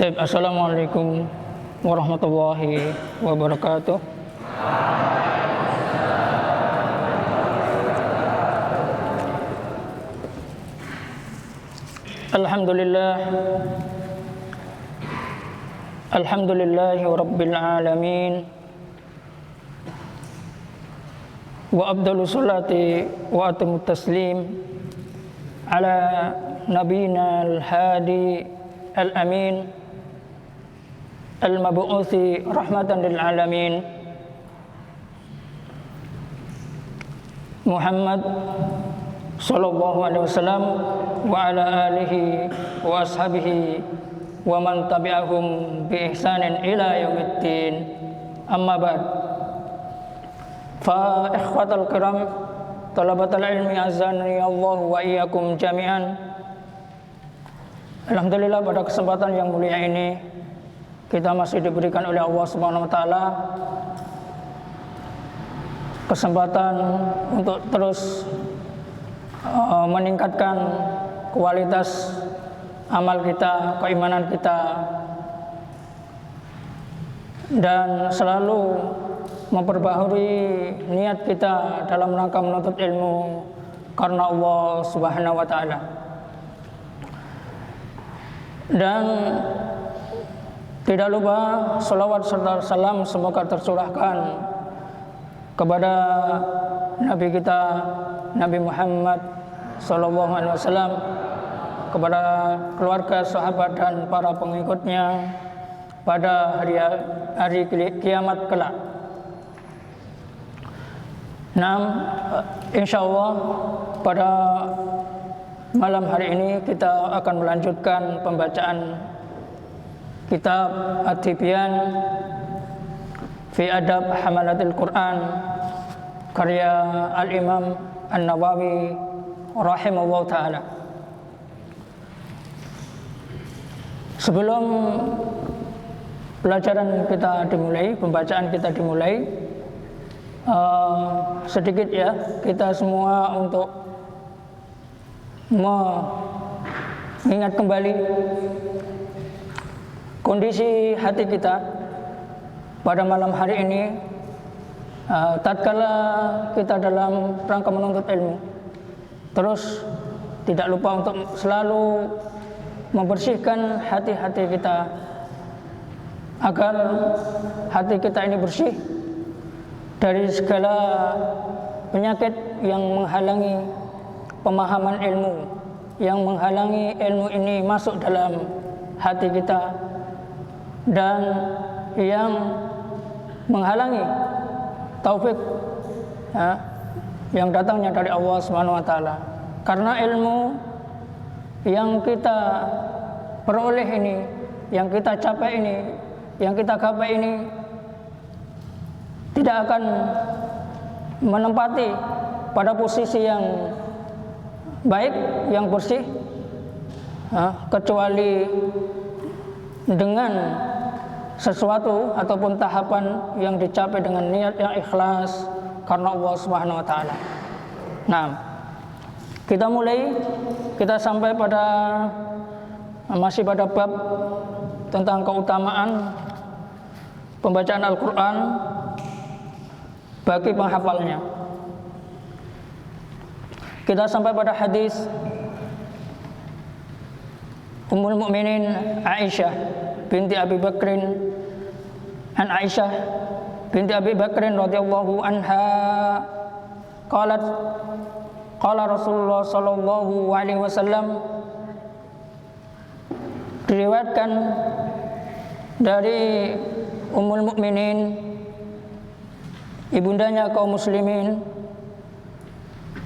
Assalamualaikum warahmatullahi wabarakatuh. Alhamdulillahi rabbil alamin. Wa afdalu salati wa atammu taslim ala nabiyina al-hadi al-amin al-mab'uthi rahmatan lil alamin Muhammad sallallahu alaihi wasallam wa ala alihi wa ashabihi wa man tabi'ahum bi ihsanin ila yaumiddin. Amma ba'd. Fa ikhwatal kiram, talabatal ilmi azani Allah wa iyyakum jami'an. Alhamdulillah, pada kesempatan yang mulia ini kita masih diberikan oleh Allah Subhanahu wa taala kesempatan untuk terus meningkatkan kualitas amal kita, keimanan kita, dan selalu memperbaharui niat kita dalam rangka menuntut ilmu karena Allah Subhanahu wa taala. Dan tidak lupa salawat serta salam semoga tercurahkan kepada Nabi kita Nabi Muhammad sallallahu alaihi wasallam, kepada keluarga, sahabat dan para pengikutnya pada hari kiamat kelak. Nah, insyaallah pada malam hari ini kita akan melanjutkan pembacaan kitab At-Tibyan fi Adab Hamalatil Quran karya Al-Imam An-Nawawi rahimahullah ta'ala. Sebelum pelajaran kita dimulai, pembacaan kita dimulai, sedikit ya kita semua untuk mengingat kembali kondisi hati kita pada malam hari ini, tatkala kita dalam rangka menuntut ilmu. Terus tidak lupa untuk selalu membersihkan hati-hati kita agar hati kita ini bersih dari segala penyakit yang menghalangi pemahaman ilmu, yang menghalangi ilmu ini masuk dalam hati kita, dan yang menghalangi taufik yang datangnya dari Allah Subhanahu wa taala. Karena ilmu yang kita peroleh ini, yang kita capai ini, yang kita gapai ini tidak akan menempati pada posisi yang baik, yang bersih, kecuali dengan sesuatu ataupun tahapan yang dicapai dengan niat yang ikhlas karena Allah Subhanahu wa taala. Nah, kita mulai, kita sampai masih pada bab tentang keutamaan pembacaan Al-Qur'an bagi penghafalnya. Kita sampai pada hadis Ummul Mukminin Aisyah binti Abi Bakrin, an Aisyah binti Abi Bakrin radhiyallahu anha qalat qala Rasulullah sallallahu alaihi wasallam. Diriwayatkan dari Ummul Mukminin, ibundanya kaum muslimin,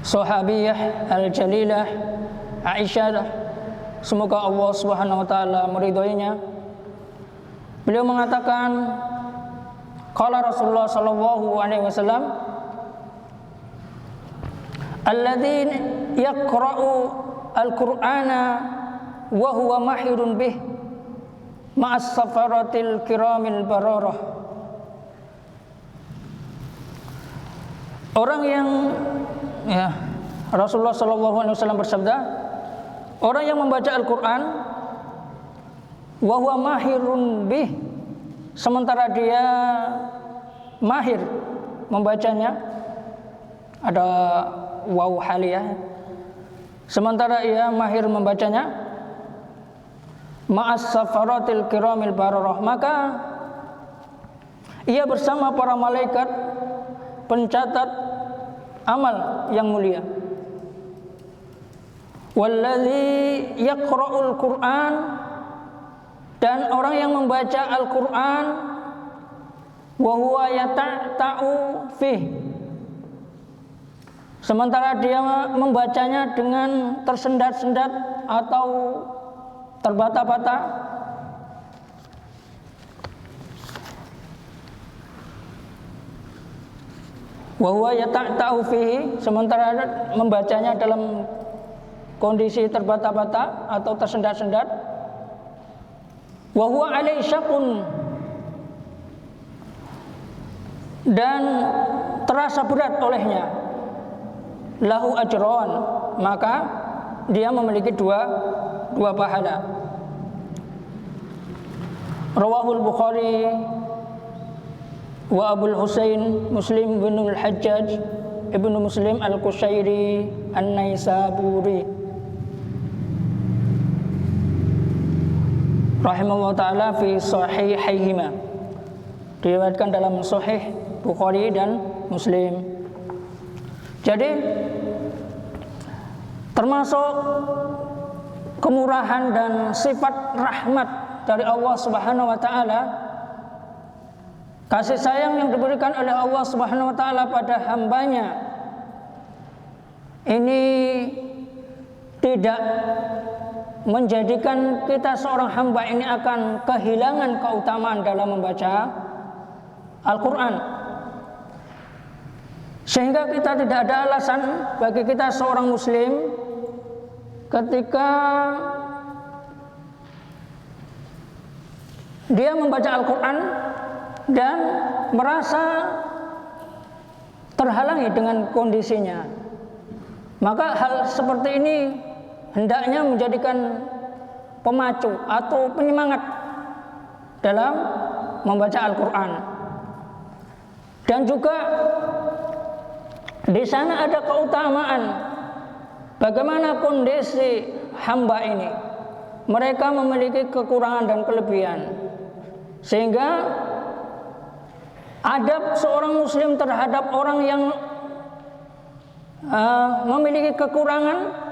sahabiyah al-jalilah Aisyah, semoga Allah Subhanahu wa taala meridhoinya. Beliau mengatakan, qala Rasulullah sallallahu alaihi wasallam, alladzi yaqra'u al-Qur'ana wa huwa mahirun bih ma'as safaratil kiramil bararah. Orang yang Rasulullah sallallahu alaihi wasallam bersabda, orang yang membaca Al-Qur'an wa huwa mahirun bih, sementara dia mahir membacanya, ada waw haliyah, sementara ia mahir membacanya, ma'as safaratil kiramil bararah, maka ia bersama para malaikat pencatat amal yang mulia. Wallazi yaqra'ul Qur'an, dan orang yang membaca Al-Qur'an, wa huwa yata'u fih, sementara dia membacanya dengan tersendat-sendat atau terbata-bata. Wa huwa yata'u fihi, sementara membacanya dalam kondisi terbata-bata atau tersendat-sendat. Wa huwa alaihi syaqqun, dan terasa berat olehnya. Lahu ajron, maka dia memiliki dua pahala. Rawahul Bukhari wa Abul Husain Muslim bin al-Hajjaj ibnu Muslim al-Qushairi an-Naisaburi rahimahullah ta'ala fi sahihaihima, diriwayatkan dalam Sahih Bukhari dan Muslim. Jadi termasuk kemurahan dan sifat rahmat dari Allah Subhanahu wa taala, kasih sayang yang diberikan oleh Allah Subhanahu wa taala pada hambanya, ini tidak menjadikan kita seorang hamba ini akan kehilangan keutamaan dalam membaca Al-Quran, sehingga kita tidak ada alasan bagi kita seorang muslim ketika dia membaca Al-Quran dan merasa terhalangi dengan kondisinya, maka hal seperti ini hendaknya menjadikan pemacu atau penyemangat dalam membaca Al-Quran. Dan juga di sana ada keutamaan bagaimana kondisi hamba ini. Mereka memiliki kekurangan dan kelebihan, sehingga adab seorang muslim terhadap orang yang memiliki kekurangan,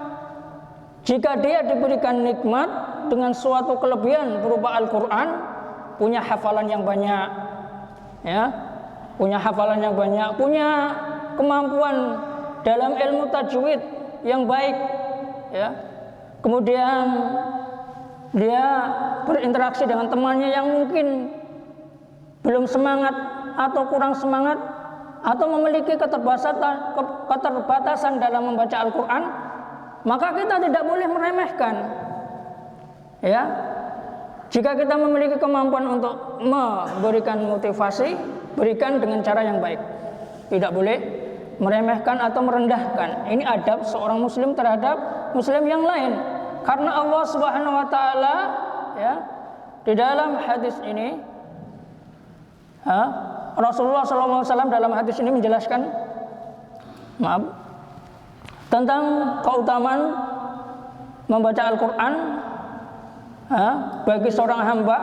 jika dia diberikan nikmat dengan suatu kelebihan berupa Al-Quran, punya hafalan yang banyak, ya, punya hafalan yang banyak, punya kemampuan dalam ilmu tajwid yang baik, ya, kemudian dia berinteraksi dengan temannya yang mungkin belum semangat atau kurang semangat atau memiliki keterbatasan dalam membaca Al-Quran, maka kita tidak boleh meremehkan, ya. Jika kita memiliki kemampuan untuk memberikan motivasi, berikan dengan cara yang baik. Tidak boleh meremehkan atau merendahkan. Ini adab seorang muslim terhadap muslim yang lain. Karena Allah Subhanahu wa taala, ya, di dalam hadis ini, Rasulullah SAW dalam hadis ini menjelaskan tentang keutamaan membaca Al-Quran bagi seorang hamba,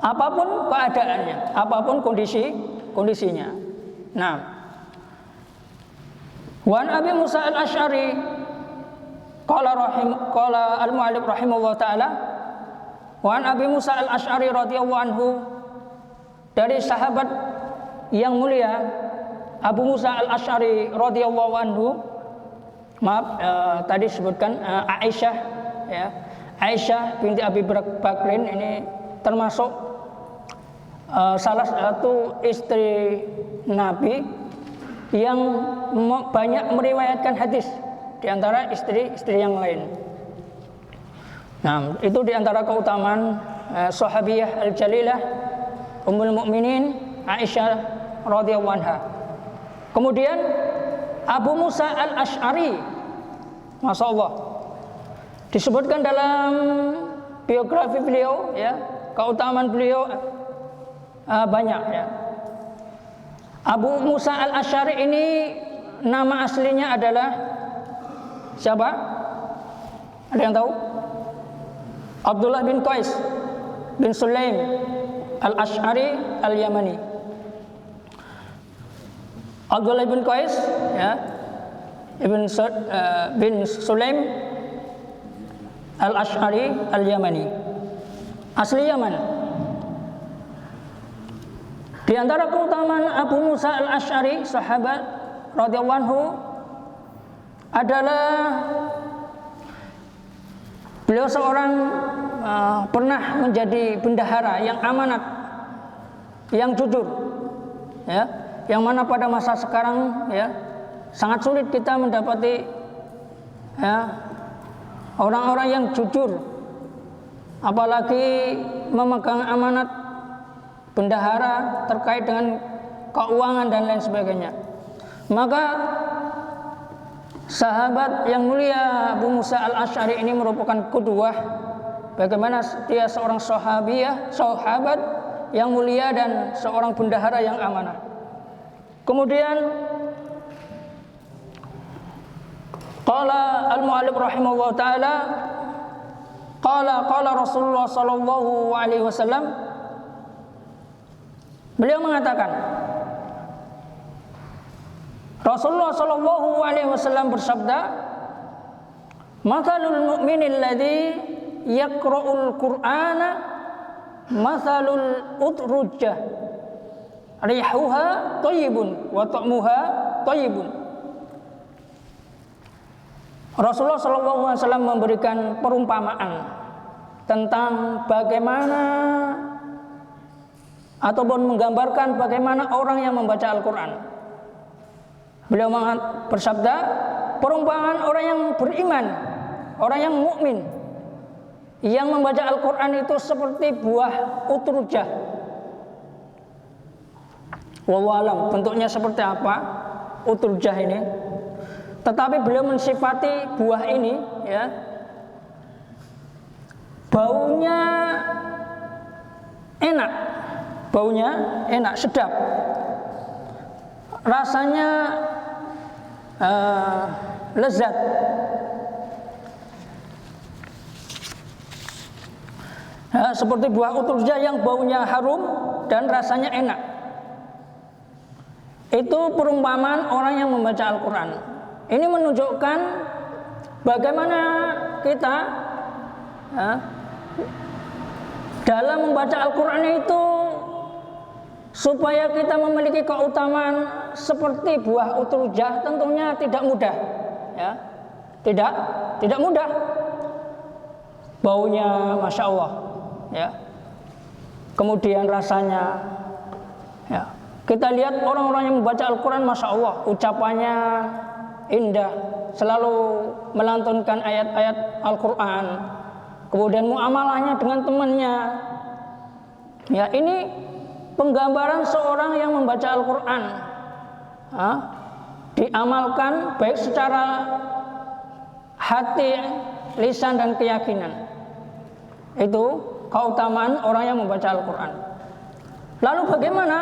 apapun keadaannya, apapun kondisinya. Nah, Wan Abi Musa al-Asy'ari qala al-mu'allif rahimahullah ta'ala, Wan Abi Musa al-Asy'ari radhiyallahu anhu, dari sahabat yang mulia Abu Musa al-Asy'ari radhiyallahu anhu, tadi sebutkan Aisyah, ya, Aisyah binti Abi Bakrin ini termasuk salah satu istri Nabi yang banyak meriwayatkan hadis di antara istri-istri yang lain. Nah, itu di antara keutamaan sahabiyah al-jalilah Ummul Mukminin Aisyah radhiyallahu anha. Kemudian Abu Musa al-Asy'ari, Masya Allah, disebutkan dalam biografi beliau, ya, keutamaan beliau banyak, ya. Abu Musa al-Asy'ari ini nama aslinya adalah siapa? Ada yang tahu? Abdullah bin Qais bin Sulaim al-Asy'ari al-Yamani. Abdullah bin Qais, ya, bin Sulaim al-Asy'ari al-Yamani, asli Yaman. Di antara keutamaan Abu Musa al-Asy'ari, sahabat radhiyallahu anhu, adalah beliau seorang pernah menjadi bendahara yang amanat, yang jujur, ya, yang mana pada masa sekarang, ya, sangat sulit kita mendapati, ya, orang-orang yang jujur, apalagi memegang amanat bendahara terkait dengan keuangan dan lain sebagainya. Maka sahabat yang mulia Abu Musa al-Asy'ari ini merupakan qudwah bagaimana dia seorang sahabat yang mulia dan seorang bendahara yang amanah. Kemudian qala al-mu'allif rahimahullah taala, qala Rasulullah sallallahu alaihi wasallam, beliau mengatakan, Rasulullah sallallahu alaihi wasallam bersabda, "Matsalul mu'minil ladzi yaqra'ul Qur'ana matsalul utrujjah, rihuha thayyibun wa ta'muha thayyibun." Rasulullah sallallahu alaihi wasallam memberikan perumpamaan tentang bagaimana ataupun menggambarkan bagaimana orang yang membaca Al-Qur'an. Beliau bersabda, perumpamaan orang yang beriman, orang yang mukmin, yang membaca Al-Qur'an itu seperti buah utrujah. Wallahu alam bentuknya seperti apa utrujah ini. Tetapi beliau mensifati buah ini, ya, baunya enak, sedap. Rasanya lezat. Ya, seperti buah utrujah yang baunya harum dan rasanya enak. Itu perumpamaan orang yang membaca Al-Qur'an. Ini menunjukkan bagaimana kita, ya, dalam membaca Al-Qur'an itu supaya kita memiliki keutamaan seperti buah utrujah tentunya tidak mudah, ya, tidak mudah. Baunya masya Allah, ya, kemudian rasanya, ya, kita lihat orang-orang yang membaca Al-Quran, masya Allah, ucapannya indah, selalu melantunkan ayat-ayat Al-Quran, kemudian muamalahnya dengan temannya, ya, ini penggambaran seorang yang membaca Al-Quran, diamalkan baik secara hati, lisan, dan keyakinan. Itu keutamaan orang yang membaca Al-Quran. Lalu bagaimana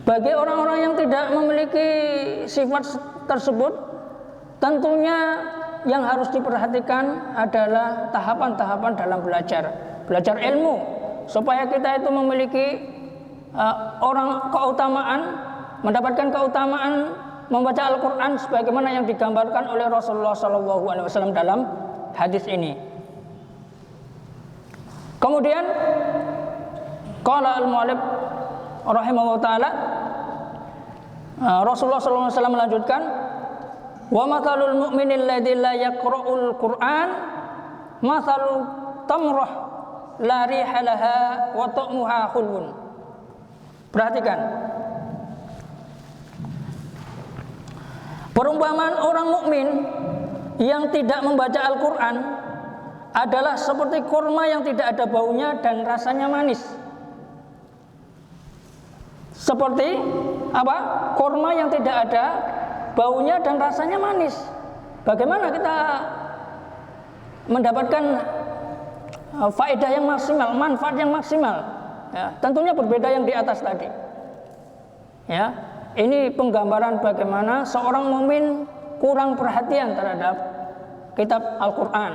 bagi orang-orang yang tidak memiliki sifat tersebut? Tentunya yang harus diperhatikan adalah tahapan-tahapan dalam belajar ilmu, supaya kita itu memiliki mendapatkan keutamaan membaca Al-Quran sebagaimana yang digambarkan oleh Rasulullah SAW dalam hadis ini. Kemudian qala al-mu'allif rahimahullah taala, Rasulullah SAW melanjutkan, wa matsalul mu'minil ladzi la yaqra'ul Qur'an matsalul tamrah la riha laha wa ta'muha khulwun. Perhatikan, perumpamaan orang mukmin yang tidak membaca Al-Quran adalah seperti kurma yang tidak ada baunya dan rasanya manis. Seperti apa? Kurma yang tidak ada baunya dan rasanya manis. Bagaimana kita mendapatkan faedah yang maksimal, manfaat yang maksimal. Ya, tentunya berbeda yang di atas tadi. Ya, ini penggambaran bagaimana seorang mukmin kurang perhatian terhadap kitab Al-Quran.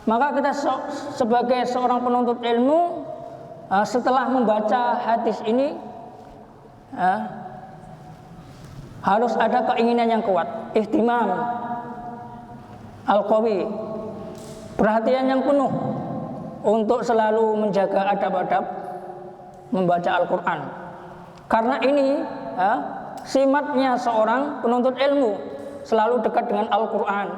Maka kita sebagai seorang penuntut ilmu, setelah membaca hadis ini, harus ada keinginan yang kuat, ihtimam al-qawi, perhatian yang penuh untuk selalu menjaga adab-adab membaca Al-Quran. Karena ini simatnya seorang penuntut ilmu, selalu dekat dengan Al-Quran.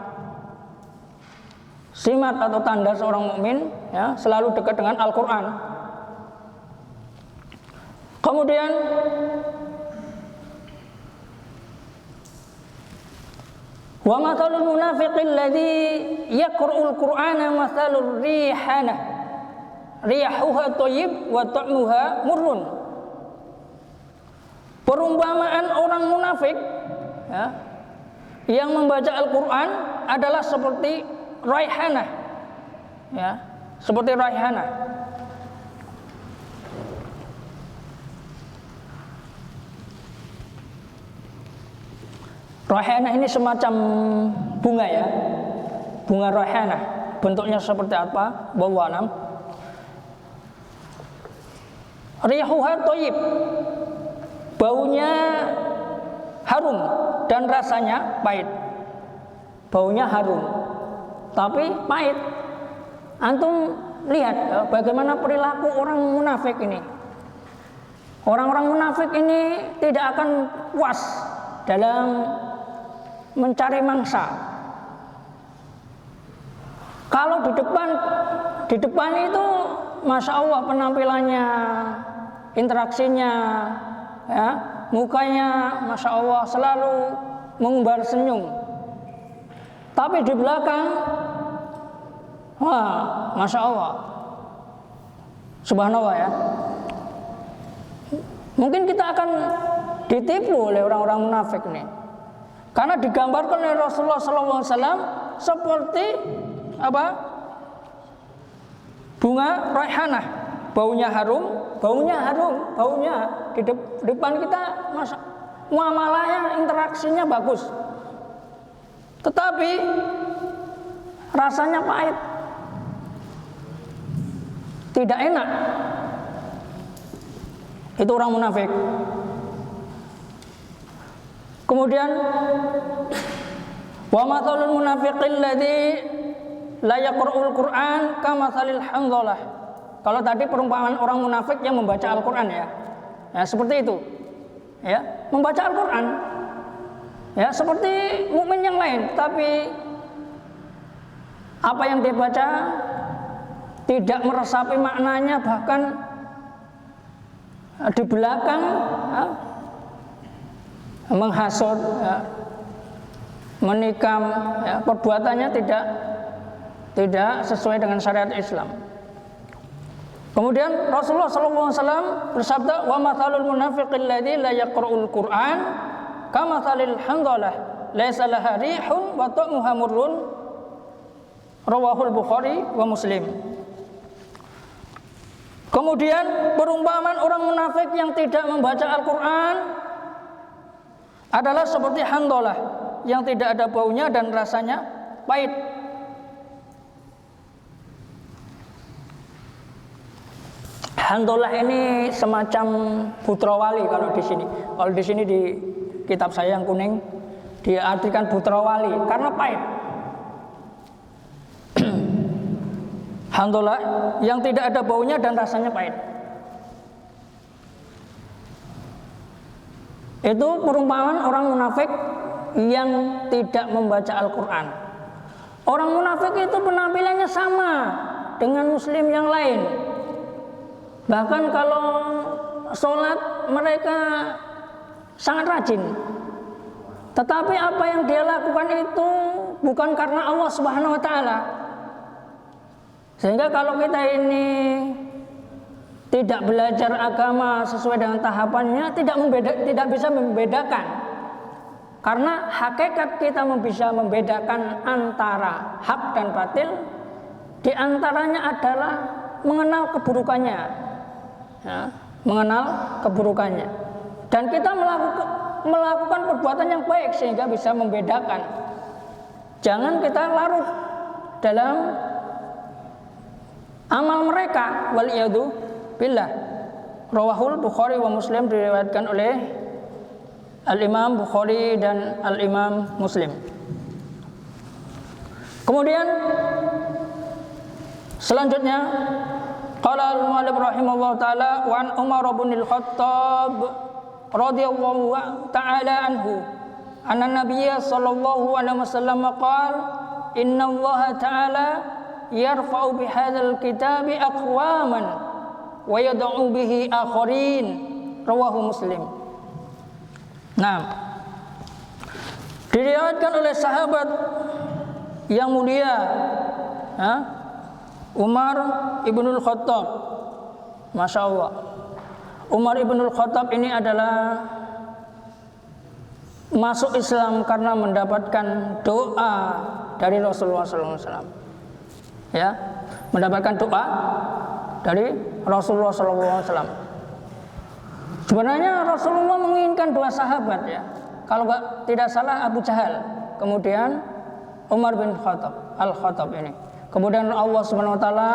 Simat atau tanda seorang mukmin, ya, selalu dekat dengan Al-Quran. Kemudian wa mathalul munafiqil ladzi yaqra'ul Qur'ana mathalur rihana rihuha thayyib wa ta'muha murrun. Perumpamaan orang munafik, ya, yang membaca Al-Quran adalah seperti raihanah, ya, seperti raihanah. Raihanah ini semacam bunga, ya, bunga raihanah. Bentuknya seperti apa? Wallahu a'lam. Rihuha thayyib, baunya harum dan rasanya pahit. Baunya harum tapi pahit. Antum lihat bagaimana perilaku orang munafik ini. Orang-orang munafik ini tidak akan puas dalam mencari mangsa. Kalau di depan itu Masya Allah penampilannya, interaksinya, ya, mukanya Masya Allah selalu mengumbar senyum. Tapi di belakang, wah, Masya Allah, Subhanallah, ya. Mungkin kita akan ditipu oleh orang-orang munafik ini, karena digambarkan oleh Rasulullah SAW seperti apa? Bunga raihanah, baunya harum, baunya di depan kita, muamalahnya, interaksinya bagus. Tetapi rasanya pahit, tidak enak. Itu orang munafik. Kemudian wa mathalul munafiqil ladzi la yaqra'ul Qur'an kamathalil handhalah. Kalau tadi perumpamaan orang munafik yang membaca Al-Qur'an, ya. Ya, seperti itu. Ya, membaca Al-Qur'an. Ya, seperti mukmin yang lain, tapi apa yang dia baca tidak meresapi maknanya, bahkan di belakang menghasut, ya, menikam, ya, perbuatannya tidak sesuai dengan syariat Islam. Kemudian Rasulullah SAW bersabda, wa mathalul munafiqil ladzi la yaqra'ul Qur'an kamathalil handhalah laisa laha rihun wa ta'muha murrun, rawahul Bukhari wa Muslim. Kemudian perumpamaan orang munafik yang tidak membaca Al-Quran adalah seperti handhalah yang tidak ada baunya dan rasanya pahit. Handhalah ini semacam putra wali kalau di sini. Kalau di sini di kitab saya yang kuning diartikan putra wali karena pahit. Handhalah yang tidak ada baunya dan rasanya pahit. Itu perumpamaan orang munafik yang tidak membaca Al-Quran. Orang munafik itu penampilannya sama dengan muslim yang lain. Bahkan kalau sholat mereka sangat rajin. Tetapi apa yang dia lakukan itu bukan karena Allah Subhanahu wa Ta'ala. Sehingga kalau kita ini tidak belajar agama sesuai dengan tahapannya, tidak bisa membedakan. Karena hakikat kita bisa membedakan antara hak dan batil Di antaranya adalah mengenal keburukannya, ya, mengenal keburukannya. Dan kita melakukan perbuatan yang baik sehingga bisa membedakan. Jangan kita larut dalam amal mereka. Waliyadu billah. Rawahul Bukhari wa Muslim, diriwayatkan oleh Al-Imam Bukhari dan Al-Imam Muslim. Kemudian selanjutnya qala al-mu'allif rahimahullah ta'ala wa an Umar bin al-Khattab radhiyallahu ta'ala anhu anna nabiyya sallallahu alaihi wasallam qala inna Allah ta'ala yarfa'u bihadzal kitabi aqwaman wa yad'u bihi akharin, rawahu Muslim. Nah, diriwayatkan oleh sahabat yang mulia, Umar ibnul Khattab. Masya Allah, Umar ibnul Khattab ini adalah masuk Islam karena mendapatkan doa dari Rasulullah SAW. Ya, mendapatkan doa dari Rasulullah SAW. Sebenarnya Rasulullah menginginkan dua sahabat, ya. Kalau tidak salah Abu Jahal, kemudian Umar bin Al-Khattab ini. Kemudian Allah Subhanahu wa taala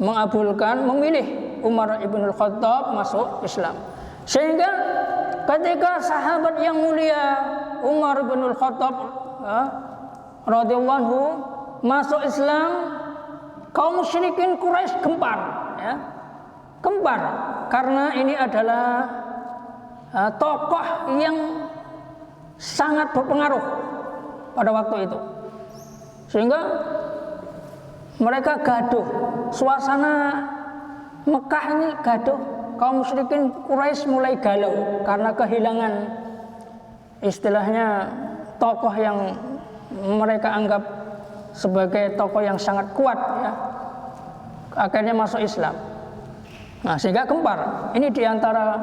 mengabulkan, memilih Umar ibn Al-Khattab masuk Islam. Sehingga ketika sahabat yang mulia Umar ibn Al-Khattab radhiyallahu anhu masuk Islam, kaum musyrikin Quraisy gempar, ya. Gempar karena ini adalah tokoh yang sangat berpengaruh pada waktu itu. Sehingga mereka gaduh, suasana Mekah ini gaduh, kaum musyrikin Quraisy mulai galau karena kehilangan istilahnya tokoh yang mereka anggap sebagai tokoh yang sangat kuat, ya. Akhirnya masuk Islam. Nah, sehingga gempar. Ini diantara,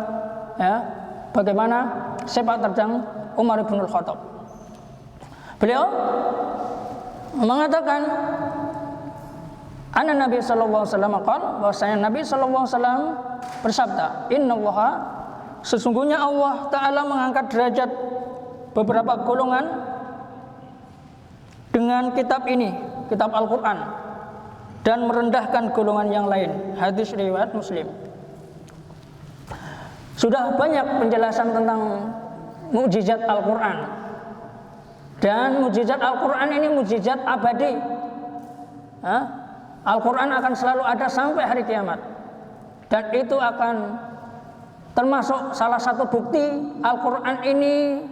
ya, bagaimana sepak terjang Umar bin Al-Khattab. Beliau mengatakan anna Nabi sallallahu alaihi wasallam qala, bahwasanya Nabi sallallahu alaihi wasallam bersabda, innallaha, sesungguhnya Allah taala mengangkat derajat beberapa golongan dengan kitab ini, kitab Al-Qur'an, dan merendahkan golongan yang lain. Hadis riwayat Muslim. Sudah banyak penjelasan tentang mukjizat Al-Qur'an. Dan mukjizat Al-Qur'an ini mukjizat abadi. Al-Quran akan selalu ada sampai hari kiamat. Dan itu akan termasuk salah satu bukti Al-Quran ini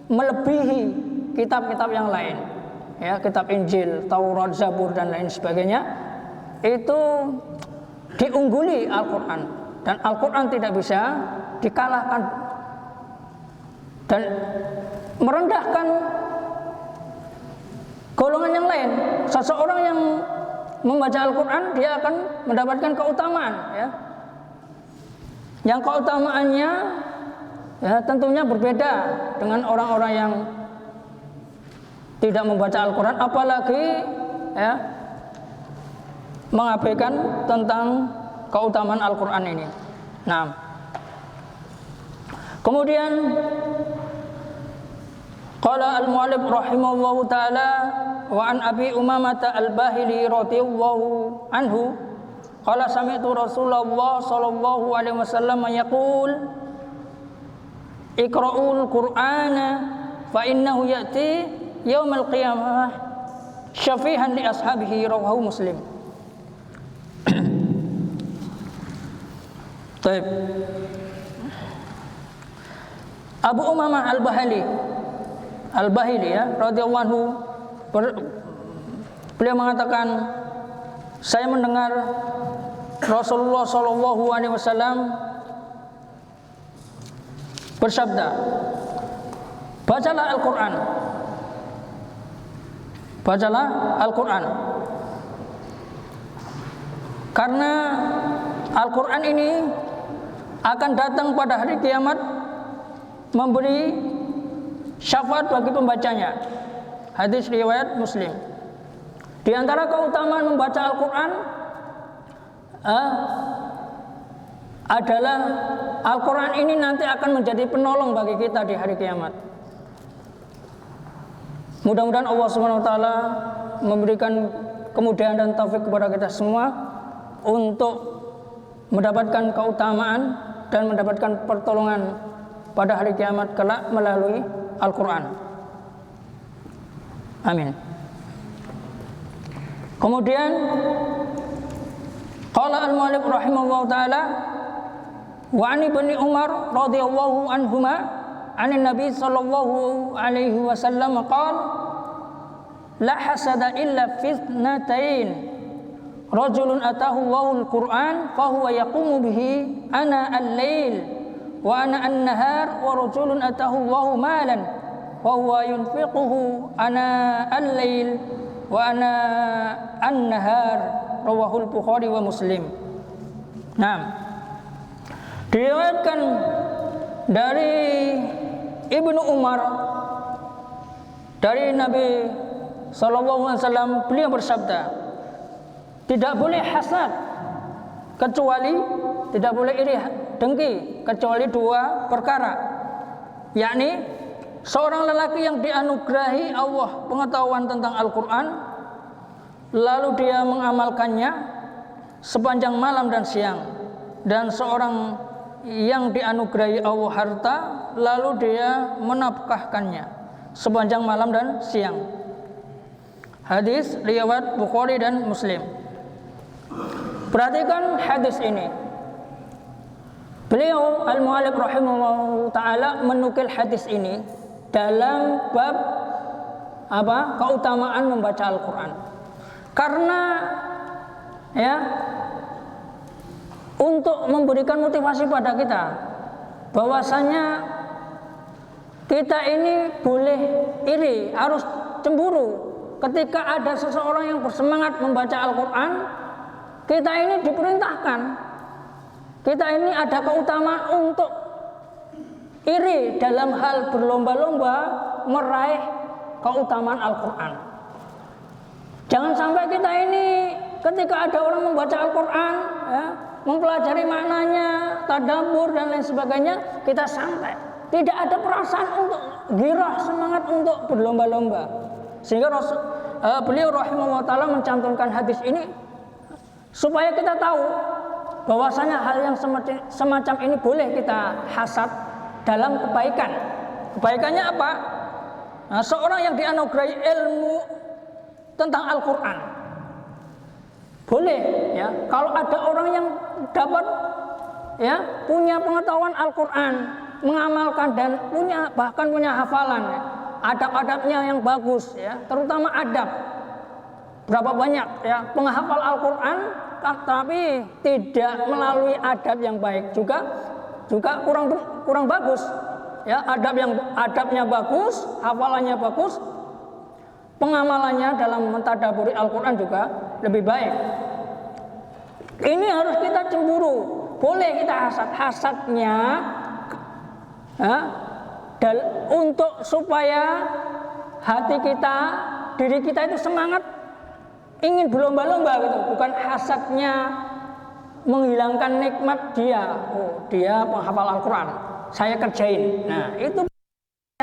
melebihi kitab-kitab yang lain, ya, kitab Injil, Taurat, Zabur dan lain sebagainya. Itu diungguli Al-Quran, dan Al-Quran tidak bisa dikalahkan dan merendahkan golongan yang lain. Seseorang yang membaca Al-Quran, dia akan mendapatkan keutamaan, ya, yang keutamaannya, ya, tentunya berbeda dengan orang-orang yang tidak membaca Al-Quran, apalagi, ya, mengabaikan tentang keutamaan Al-Quran ini. Nah, kemudian qala al-mu'allif rahimahullahu ta'ala wa an Abi Umamah al-Bahili radhiyallahu anhu qala sami'tu Rasulullah sallallahu alaihi wasallam yaqul iqra'ul Qur'ana fa innahu ya'ti yaumal qiyamah syafihan li ashabihi, rawahu Muslim. Baik. Abu Umamah Al-Bahili, ya, radhiyallahu anhu, beliau mengatakan, saya mendengar Rasulullah sallallahu alaihi wasallam bersabda, bacalah Al-Quran, bacalah Al-Quran, karena Al-Quran ini akan datang pada hari kiamat memberi syafaat bagi pembacanya. Hadis riwayat Muslim. Di antara keutamaan membaca Al-Quran adalah Al-Quran ini nanti akan menjadi penolong bagi kita di hari kiamat. Mudah-mudahan Allah SWT memberikan kemudahan dan taufik kepada kita semua untuk mendapatkan keutamaan dan mendapatkan pertolongan pada hari kiamat kelak melalui Al-Quran. Amin. Kemudian qala al-mu'allif rahimahullahu ta'ala wa 'an ibni Umar radhiyallahu anhuma 'anin nabi sallallahu alaihi wasallam qala la hasada illa fitnatain rajulun atahu Allahul Qur'an fa huwa yaqumu bihi ana al-lail wa ana an-nahar wa rajulun atahu Allahu malan wa huwa yunfiquhu ana al-lail wa ana an-nahar, rawahul Bukhari wa Muslim. Nah, diriwayatkan dari Ibnu Umar dari Nabi sallallahu alaihi wasallam, beliau bersabda, tidak boleh hasad kecuali, tidak boleh iri dengki kecuali dua perkara, yakni seorang lelaki yang dianugerahi Allah pengetahuan tentang Al-Quran, lalu dia mengamalkannya sepanjang malam dan siang, dan seorang yang dianugerahi Allah harta, lalu dia menafkahkannya sepanjang malam dan siang. Hadis riwayat Bukhari dan Muslim. Perhatikan hadis ini. Beliau al-mu'allif rahimahullah ta'ala menukil hadis ini dalam bab keutamaan membaca Al-Quran. Karena untuk memberikan motivasi pada kita bahwasanya kita ini boleh iri, harus cemburu ketika ada seseorang yang bersemangat membaca Al-Quran. Kita ini diperintahkan, kita ini ada keutamaan untuk iri dalam hal berlomba-lomba meraih keutamaan Al-Quran. Jangan sampai kita ini ketika ada orang membaca Al-Quran, mempelajari maknanya, tadabbur dan lain sebagainya, kita santai, tidak ada perasaan untuk girah, semangat untuk berlomba-lomba. Sehingga beliau rahimahullah ta'ala mencantumkan hadis ini supaya kita tahu bahwasanya hal yang semacam ini boleh kita hasad dalam kebaikan. Kebaikannya apa? Nah, seorang yang dianugerahi ilmu tentang Al-Quran, boleh kalau ada orang yang dapat punya pengetahuan Al-Quran, mengamalkan dan bahkan punya hafalan, adab-adabnya yang bagus, terutama adab. Berapa banyak penghafal Al-Quran tapi tidak melalui adab yang baik, juga kurang bagus. Adabnya bagus, hafalannya bagus, pengamalannya dalam mentadaburi Al-Quran juga lebih baik. Ini harus kita cemburu, boleh kita hasadnya untuk supaya hati kita, diri kita itu semangat ingin berlomba-lomba gitu, bukan hasadnya menghilangkan nikmat dia. Oh, dia penghafal Al-Quran, saya kerjain. Nah, itu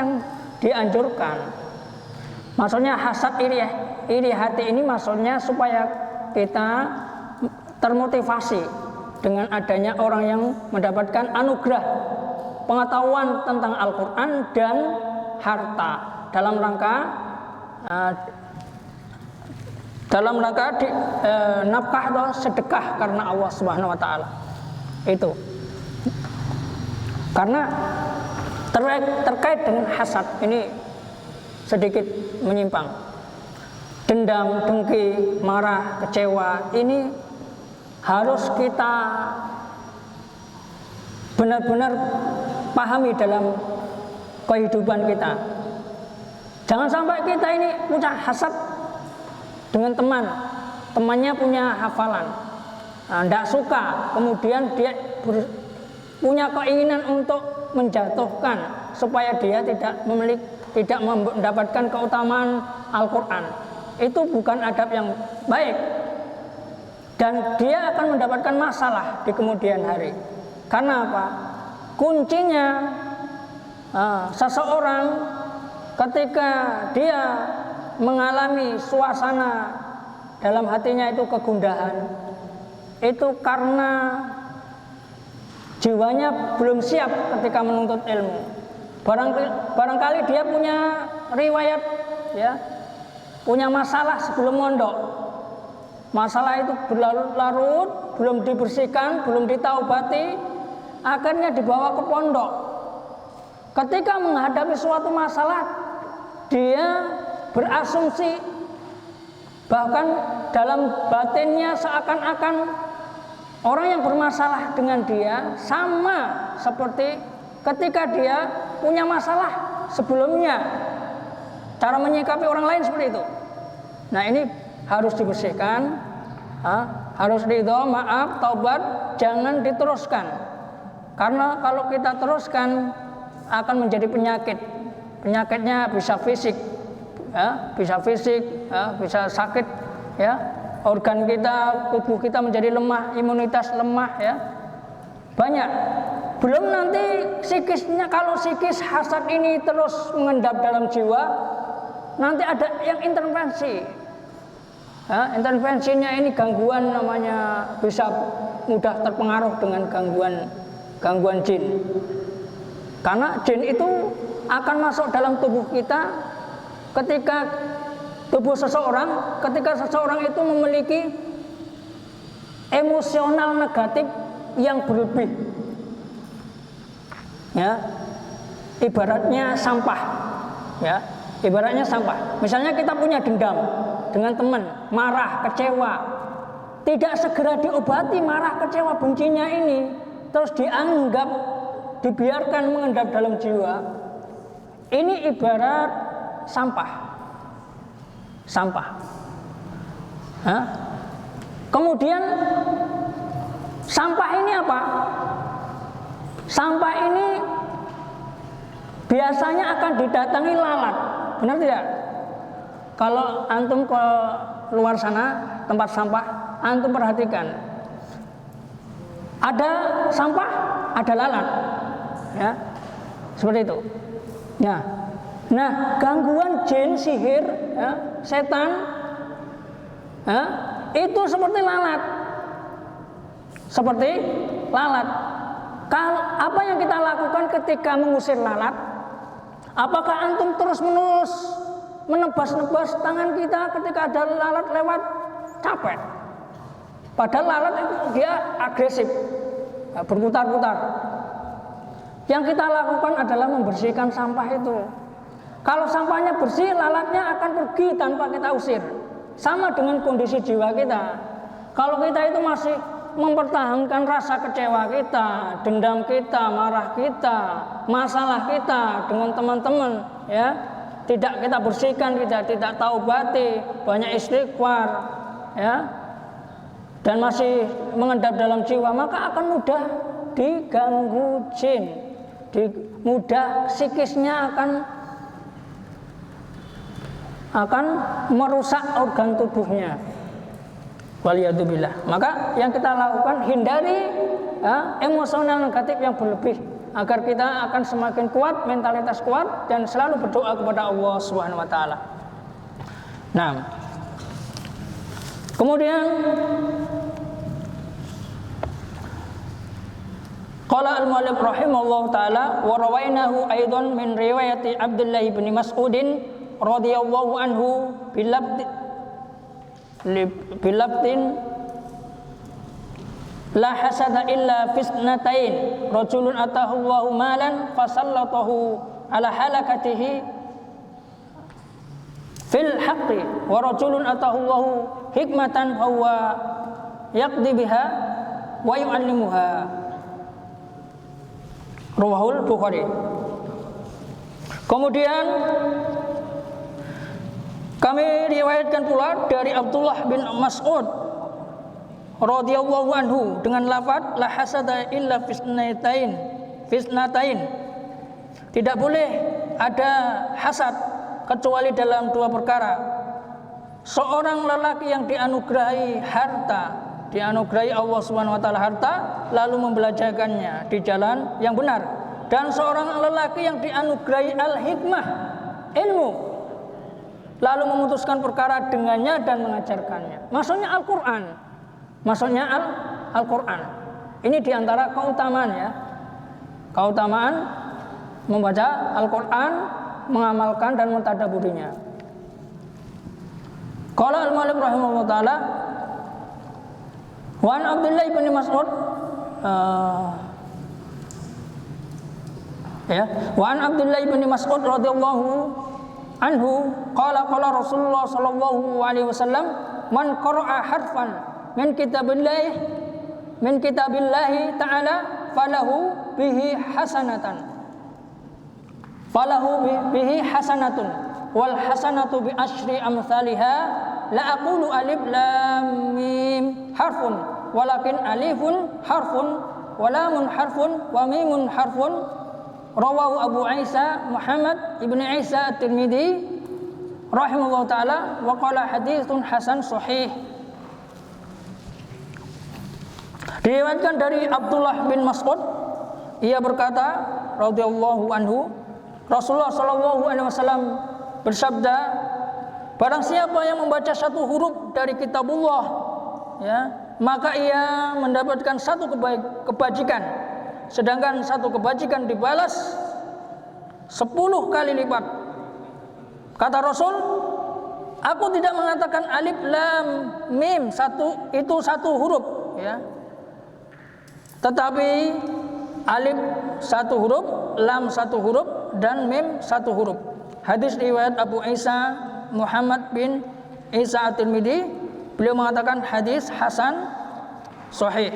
yang dianjurkan. Maksudnya hasad iri hati ini maksudnya supaya kita termotivasi dengan adanya orang yang mendapatkan anugerah pengetahuan tentang Al-Quran dan harta dalam rangka nafkah atau sedekah karena Allah Subhanahu wa taala. Itu. Karena terkait dengan hasad ini sedikit menyimpang. Dendam, dengki, marah, kecewa ini harus kita benar-benar pahami dalam kehidupan kita. Jangan sampai kita ini punya hasad dengan temannya punya hafalan, tidak suka, kemudian dia punya keinginan untuk menjatuhkan supaya dia tidak mendapatkan keutamaan Al-Quran. itu bukan adab yang baik, dan dia akan mendapatkan masalah di kemudian hari. Karena apa? Kuncinya seseorang ketika dia mengalami suasana dalam hatinya itu kegundahan, itu karena jiwanya belum siap ketika menuntut ilmu. Barangkali dia punya riwayat, ya, punya masalah sebelum mondok. Masalah itu berlarut-larut, belum dibersihkan, belum ditaubati, akhirnya dibawa ke pondok. Ketika menghadapi suatu masalah, dia berasumsi, bahkan dalam batinnya seakan-akan orang yang bermasalah dengan dia sama seperti ketika dia punya masalah sebelumnya. Cara menyikapi orang lain seperti itu. Nah, ini harus dibersihkan, harus ridho, maaf, taubat, jangan diteruskan. Karena kalau kita teruskan akan menjadi penyakit. Penyakitnya bisa fisik, ya, bisa sakit, ya. Organ kita, tubuh kita menjadi lemah, imunitas lemah, ya. Banyak. Belum nanti psikisnya, kalau psikis hasad ini terus mengendap dalam jiwa, nanti ada yang intervensi. Ya, intervensinya ini gangguan, namanya bisa mudah terpengaruh dengan gangguan jin. Karena jin itu akan masuk dalam tubuh kita ketika tubuh seseorang, ketika seseorang itu memiliki emosional negatif yang berlebih. Ya, ibaratnya sampah, ya, ibaratnya sampah. Misalnya kita punya dendam dengan teman, marah, kecewa, tidak segera diobati marah, kecewa, bencinya ini, terus dianggap, dibiarkan mengendap dalam jiwa, ini ibarat sampah. Kemudian sampah ini apa? Sampah ini biasanya akan didatangi lalat, benar tidak? Kalau antum ke luar sana, tempat sampah, antum perhatikan, ada sampah, ada lalat, ya, seperti itu. Nah, gangguan jin, sihir, ya, setan, ya, itu seperti lalat, Apa yang kita lakukan ketika mengusir lalat? Apakah antum terus-menerus menebas-nebas tangan kita ketika ada lalat lewat? Capek. Padahal lalat itu dia agresif, berputar-putar. Yang kita lakukan adalah membersihkan sampah itu. Kalau sampahnya bersih, lalatnya akan pergi tanpa kita usir. Sama dengan kondisi jiwa kita. Kalau kita itu masih mempertahankan rasa kecewa kita, dendam kita, marah kita, masalah kita dengan teman-teman, ya, tidak kita bersihkan, kita tidak taubati, banyak istighfar, ya, dan masih mengendap dalam jiwa, maka akan mudah diganggu jin, mudah psikisnya akan merusak organ tubuhnya. Waliyadzubillah. Maka yang kita lakukan, hindari emosional negatif yang berlebih, agar kita akan semakin kuat, mentalitas kuat, dan selalu berdoa kepada Allah Subhanahu wa taala. Nah, kemudian qala al-mu'allif rahimahullahu taala wa rawainahu aidan min riwayati Abdullah bin Mas'udin radhiyallahu anhu bilabdin la hasada illa fisnatain rajulun atahu Allahu malan fasallatahu ala halakatihi fil haqqi wa rajulun atahu Allahu hikmatan huwa yaqdi biha wa yu'allimuha. Rawahul Bukhari. Kemudian kami riwayatkan pula dari Abdullah bin Mas'ud radhiyallahu anhu dengan lafaz la hasada illa fisnatain. Tidak boleh ada hasad kecuali dalam dua perkara. seorang lelaki yang dianugerahi harta, dianugerahi Allah Subhanahu wa taala harta lalu membelanjakannya di jalan yang benar, dan seorang lelaki yang dianugerahi al-hikmah, ilmu, lalu memutuskan perkara dengannya dan mengajarkannya. Maksudnya Al-Qur'an. Maksudnya Al-Qur'an. Ini diantara keutamaan ya. Keutamaan membaca Al-Qur'an, mengamalkan dan mentadaburinya. Qala al-Malik rahimahullah taala wa an Abdullah bin Mas'ud wa an Abdullah bin Mas'ud radhiyallahu anhu qala Rasulullah sallallahu alaihi wasallam man qara'a harfan min kitabillahi ta'ala falahu bihi hasanatun wal hasanatu bi asyri amsalha la aqulu alif lam mim harfun walakin alifun harfun wa lamun harfun wa mimun harfun. Rawahu Abu Isa Muhammad ibn Isa At-Tirmidzi rahimahullah taala wa qala haditsun hasan sahih. Diriwayatkan dari Abdullah bin Mas'ud, ia berkata radhiyallahu anhu, Rasulullah sallallahu alaihi wasallam bersabda, barang siapa yang membaca satu huruf dari kitabullah ya, maka ia mendapatkan satu kebajikan, sedangkan satu kebajikan dibalas 10 kali lipat. Kata Rasul, aku tidak mengatakan alif lam mim itu satu huruf ya, tetapi alif satu huruf, lam satu huruf, dan mim satu huruf. Hadis riwayat Abu Isa Muhammad bin Isa At-Tirmidzi, beliau mengatakan hadis hasan sahih.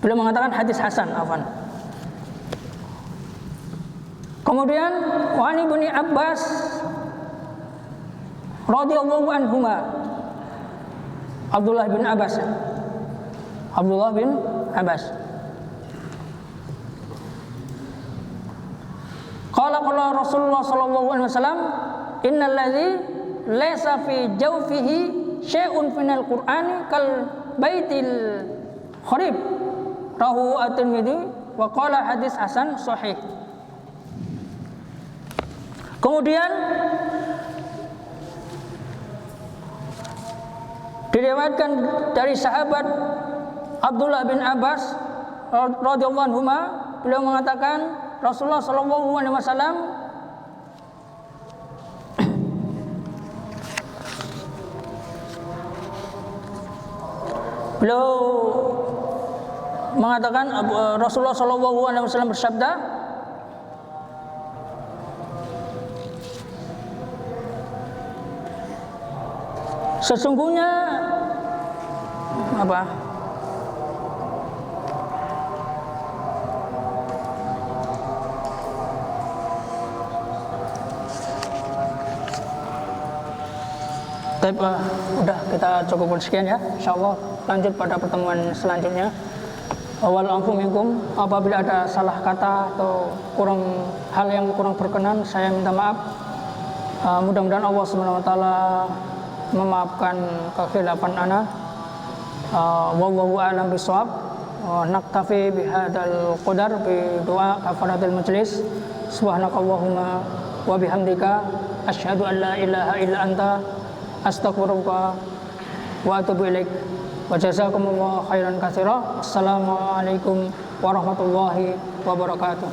Beliau mengatakan hadis hasan, afwan. Kemudian wa an Ibnu Abbas radhiyallahu anhuma, Abdullah bin Abbas qala Rasulullah sallallahu alaihi wasallam innal ladzi laysa fi jawfihi syai'un minal qur'ani kal baitil kharib, rawahu at-Tirmidzi wa qala hadis hasan sahih. Kemudian diriwayatkan dari sahabat Abdullah bin Abbas radhiyallahu anhu, beliau mengatakan Rasulullah sallallahu alaihi wasallam beliau mengatakan Rasulullah sallallahu alaihi wasallam bersabda, sesungguhnya apa? Udah kita cukupkan sekian ya. Insyaallah lanjut pada pertemuan selanjutnya. Awal afu minkum, apabila ada salah kata atau hal yang kurang berkenan, saya minta maaf. Mudah-mudahan Allah Subhanahu wa taala memaafkan kekhilafan ana. Wallahu a'lam bishawab. Naktafi bihadzal qadar bi doa kafaratul majlis. Subhanakallahumma wa bihamdika asyhadu an la ilaha illa anta astaghfiruka wa atubu ilaik. Wa jazakumullahu khairan katsira. Assalamualaikum warahmatullahi wabarakatuh.